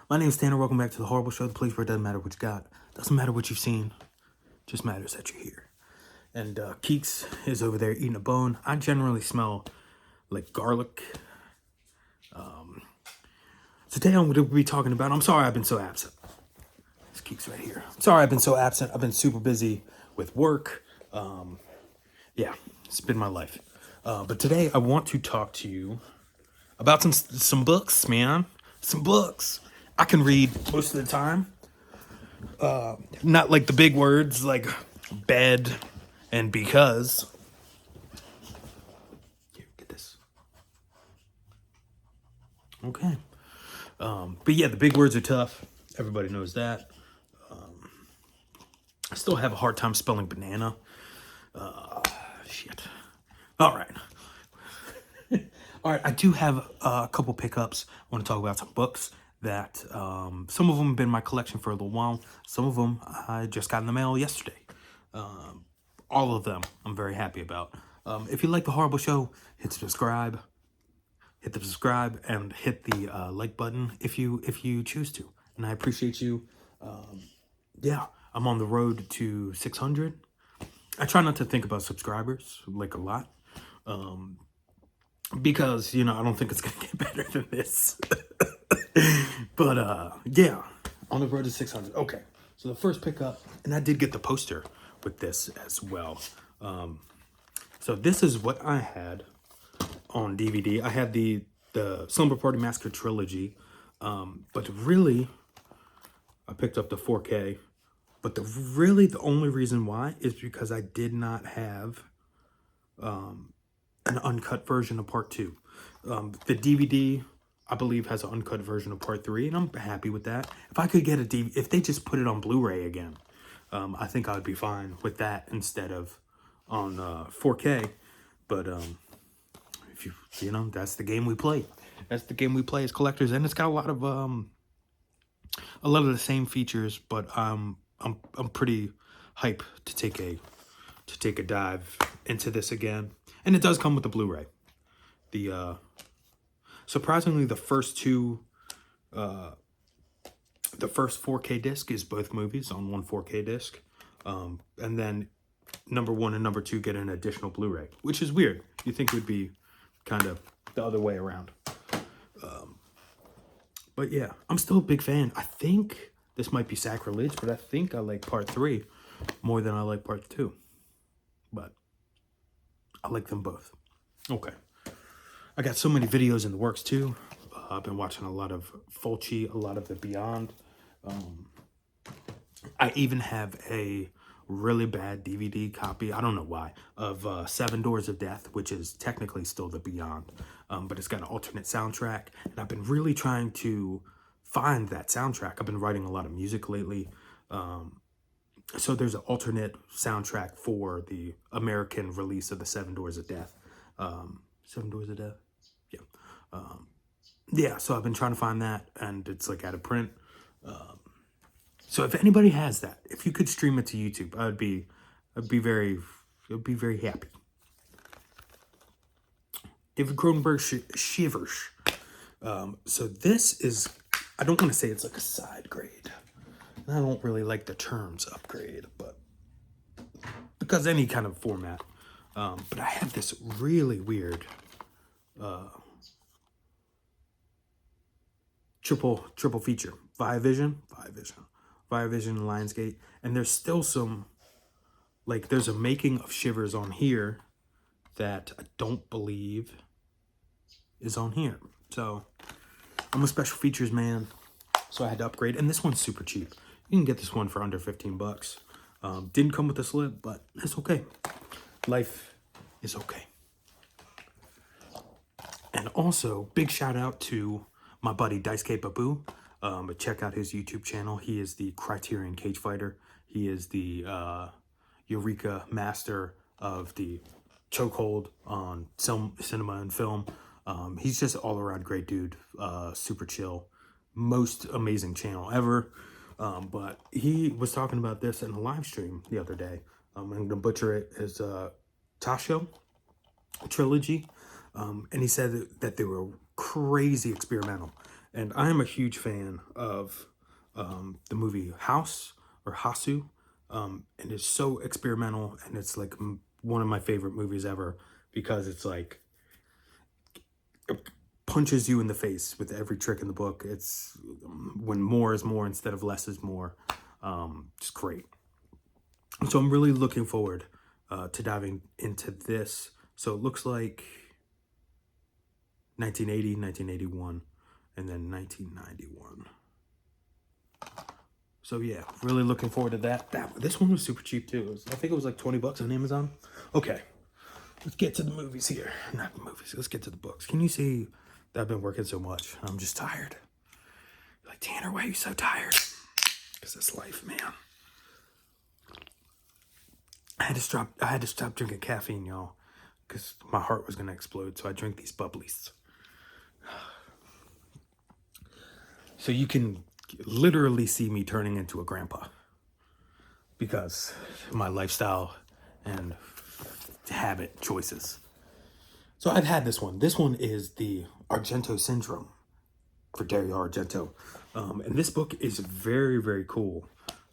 My name is Tanner. Welcome back to the Horrible Show, the place where it doesn't matter what you got. Doesn't matter what you've seen. Just matters that you're here. And Keeks is over there eating a bone. I generally smell like garlic. Today I'm going to be talking about, I'm sorry I've been so absent. This Keeks right here. I'm sorry I've been so absent. I've been super busy with work. Yeah, it's been my life. But today I want to talk to you about some books, man. Some books. I can read most of the time. Not like the big words like bed and because. Here, get this. Okay. But yeah, the big words are tough. Everybody knows that. I still have a hard time spelling banana. Shit. All right. All right, I do have a couple pickups. I want to talk about some books that some of them have been in my collection for a little while. Some of them I just got in the mail yesterday. All of them I'm very happy about. If you like the Horrible Show, hit subscribe. Hit the subscribe and hit the like button if you choose to. And I appreciate you. Yeah, I'm on the road to 600. I try not to think about subscribers like a lot. Because, I don't think it's going to get better than this. But, yeah, on the road to 600. Okay, so the first pickup, and I did get the poster with this as well. So this is what I had on DVD. I had the Slumber Party Massacre trilogy. But really, I picked up the 4K. But the only reason why is because I did not have an uncut version of part 2. The DVD, I believe, has an uncut version of part 3, and I'm happy with that. If I could get a DVD, if they just put it on Blu-ray again, I think I would be fine with that instead of on 4K. But if that's the game we play. That's the game we play as collectors, and it's got a lot of the same features. But I'm pretty hype to take a dive into this again. And it does come with the Blu-ray. Surprisingly, the first 4K disc is both movies on one 4K disc. And then number 1 and number 2 get an additional Blu-ray, which is weird. You think it would be kind of the other way around. But yeah, I'm still a big fan. I think this might be sacrilege, but I think I like part 3 more than I like part 2. But I like them both. Okay. I got so many videos in the works too. I've been watching a lot of Fulci, a lot of the Beyond. I even have a really bad DVD copy, I don't know why, of 7 Doors of Death, which is technically still the Beyond. But it's got an alternate soundtrack. And I've been really trying to find that soundtrack. I've been writing a lot of music lately. So there's an alternate soundtrack for the American release of the 7 Doors of Death. 7 Doors of Death? Yeah. Yeah, so I've been trying to find that, and it's like out of print. So if anybody has that, if you could stream it to YouTube, I'd be very happy. David Cronenberg Shivers. So this is, I don't want to say it's like a side grade. I don't really like the terms upgrade, but because any kind of format. But I have this really weird triple feature. Viavision, and Lionsgate. And there's still some, like, there's a making of Shivers on here that I don't believe is on here. So I'm a special features man. So I had to upgrade. And this one's super cheap. You can get this one for under 15 bucks. Didn't come with a slip, but it's okay. Life is okay. And also, big shout out to my buddy Daisuke Babu. Check out his YouTube channel. He is the Criterion Cage Fighter. He is the Eureka master of the chokehold on cinema and film. He's just all around great dude. Super chill. Most amazing channel ever. But he was talking about this in a live stream the other day. I'm going to butcher it as Tasho trilogy. And he said that they were crazy experimental. And I am a huge fan of the movie House or Hasu. And it's so experimental, and it's like one of my favorite movies ever because it's like it punches you in the face with every trick in the book. It's when more is more instead of less is more. It's great. So I'm really looking forward to diving into this. So it looks like 1980, 1981, and then 1991. So yeah, really looking forward to that. This one was super cheap too. I think it was like $20 on Amazon. Okay, let's get to the movies here. Not the movies. Let's get to the books. Can you see that I've been working so much? I'm just tired. You're like, Tanner, why are you so tired? Because it's life, man. I had to stop drinking caffeine, y'all, because my heart was gonna explode. So I drink these bubblies. So you can literally see me turning into a grandpa because my lifestyle and habit choices. So I've had this one. This one is the Argento Syndrome for Dario Argento. And this book is very, very cool.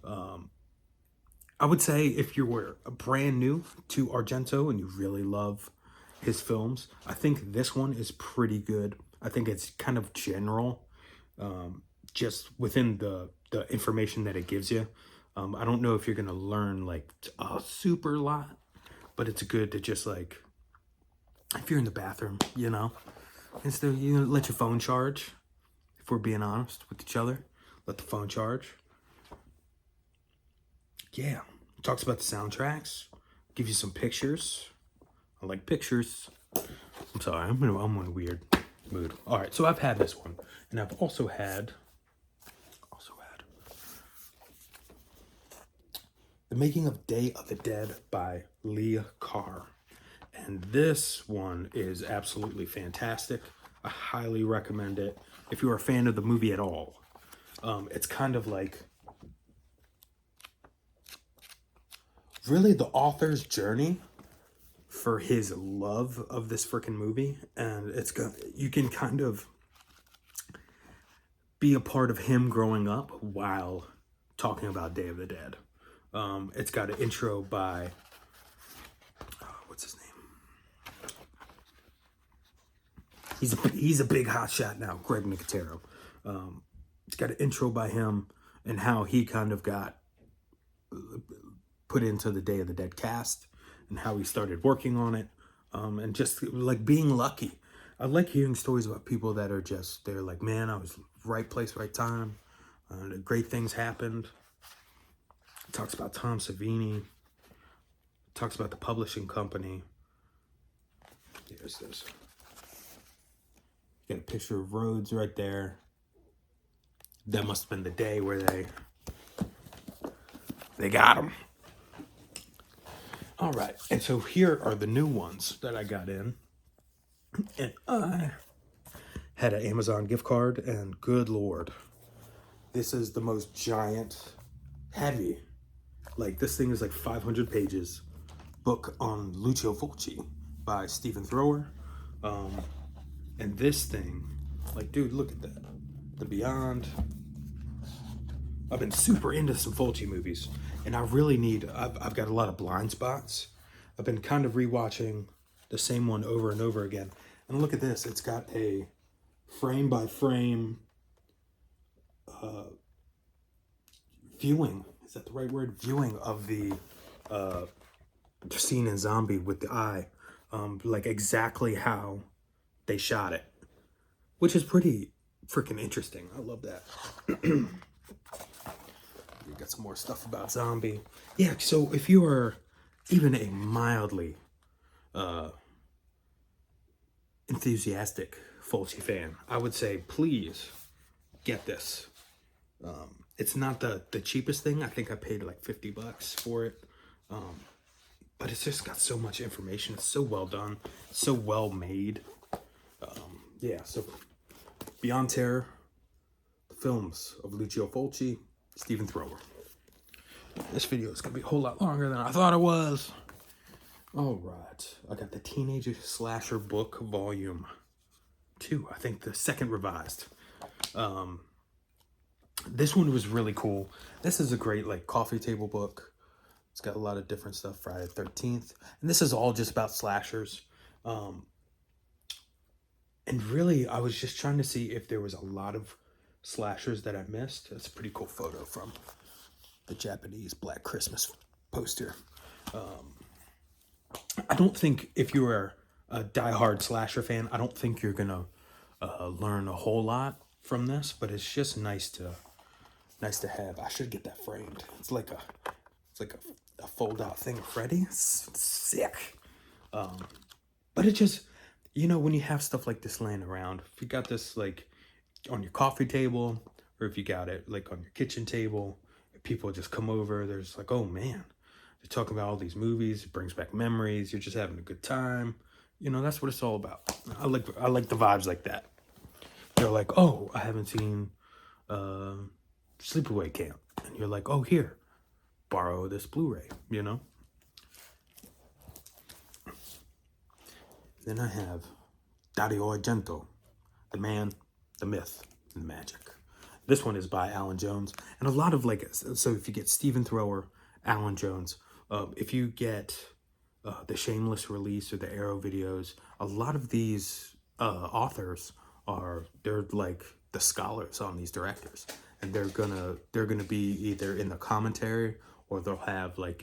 I would say if you were brand new to Argento and you really love his films, I think this one is pretty good. I think it's kind of general, just within the information that it gives you. I don't know if you're going to learn like a super lot, but it's good to just like, if you're in the bathroom, you know, instead you let your phone charge. If we're being honest with each other, let the phone charge. Yeah, talks about the soundtracks, give you some pictures. I like pictures. I'm sorry, I'm in a weird mood. All right, so I've had this one, and I've also had The Making of Day of the Dead by Lee Carr. And this one is absolutely fantastic. I highly recommend it if you're a fan of the movie at all. It's kind of like really the author's journey for his love of this freaking movie. And you can kind of be a part of him growing up while talking about Day of the Dead. It's got an intro by, what's his name? He's a big hot shot now, Greg Nicotero. It's got an intro by him and how he kind of got put into the Day of the Dead cast and how he started working on it, and just like being lucky. I like hearing stories about people that are just, they're like, man, I was right place, right time. Great things happened. It talks about Tom Savini. It talks about the publishing company. Here's this. Got a picture of Rhodes right there. That must have been the day where they got him. All right, and so here are the new ones that I got in. And I had an Amazon gift card, and good Lord, this is the most giant, heavy, like this thing is like 500 pages, book on Lucio Fulci by Stephen Thrower. And this thing, like, dude, look at that. The Beyond. I've been super into some Fulci movies, and I really need, I've got a lot of blind spots. I've been kind of rewatching the same one over and over again. And look at this. It's got a frame by frame viewing. Is that the right word? Viewing of the scene in Zombie with the eye. Like exactly how they shot it, which is pretty freaking interesting. I love that. We got some more stuff about Zombie. Yeah, so if you are even a mildly enthusiastic Fulci fan, I would say please get this. It's not the cheapest thing. I think I paid like $50 for it. But it's just got so much information. It's so well done. So well made. Yeah, so Beyond Terror, the films of Lucio Fulci, Stephen Thrower. This video is going to be a whole lot longer than I thought it was. All right. I got the Teenage Slasher book, volume 2. I think the second revised. This one was really cool. This is a great like coffee table book. It's got a lot of different stuff. Friday the 13th. And this is all just about slashers. And really, I was just trying to see if there was a lot of slashers that I missed. That's a pretty cool photo from the Japanese Black Christmas poster. I don't think if you are a diehard slasher fan, I don't think you're gonna learn a whole lot from this, but it's just nice to have. I should get that framed. It's like a fold out thing of Freddy. It's sick. But it just, you know, when you have stuff like this laying around, if you got this like on your coffee table, or if you got it like on your kitchen table, people just come over, there's like, oh man, they're talking about all these movies, it brings back memories, you're just having a good time. You know, that's what it's all about. I like the vibes like that. They're like, oh, I haven't seen Sleepaway Camp. And you're like, oh, here, borrow this Blu-ray, you know? Then I have Dario Argento, the man, the myth, and the magic. This one is by Alan Jones. And a lot of like, so if you get Stephen Thrower, Alan Jones, if you get the Shameless release or the Arrow videos, a lot of these authors they're like the scholars on these directors. And they're gonna be either in the commentary or they'll have like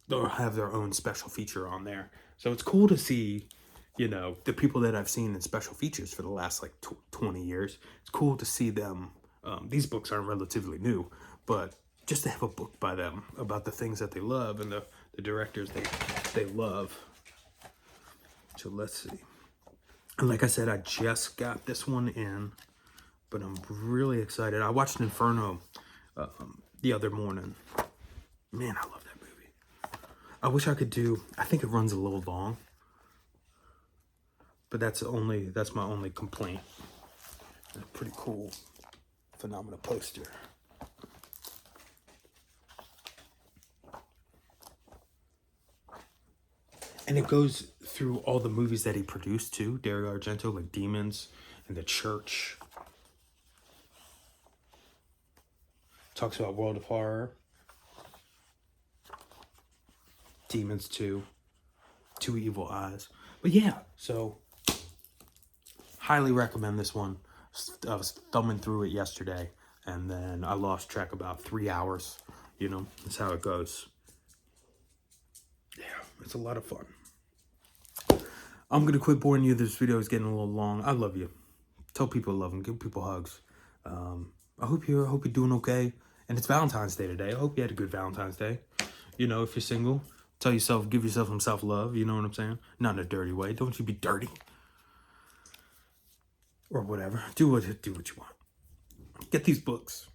they'll have their own special feature on there. So it's cool to see, you know, the people that I've seen in special features for the last like 20 years. It's cool to see them. These books are relatively new, but just to have a book by them about the things that they love and the directors they love. So let's see. And like I said, I just got this one in, but I'm really excited. I watched Inferno the other morning. Man, I love that movie. I wish I could I think it runs a little long, but that's my only complaint. A pretty cool Phenomena poster. And it goes through all the movies that he produced too, Dario Argento, like Demons and The Church. Talks about World of Horror. Demons 2. Two Evil Eyes. But yeah, so highly recommend this one. I was thumbing through it yesterday, and then I lost track about 3 hours. You know, that's how it goes. Yeah, it's a lot of fun. I'm going to quit boring you. This video is getting a little long. I love you. Tell people I love them. Give people hugs. I hope you're doing okay. And it's Valentine's Day today. I hope you had a good Valentine's Day. You know, if you're single, give yourself some self-love. You know what I'm saying? Not in a dirty way. Don't you be dirty. Or whatever. Do what you want. Get these books.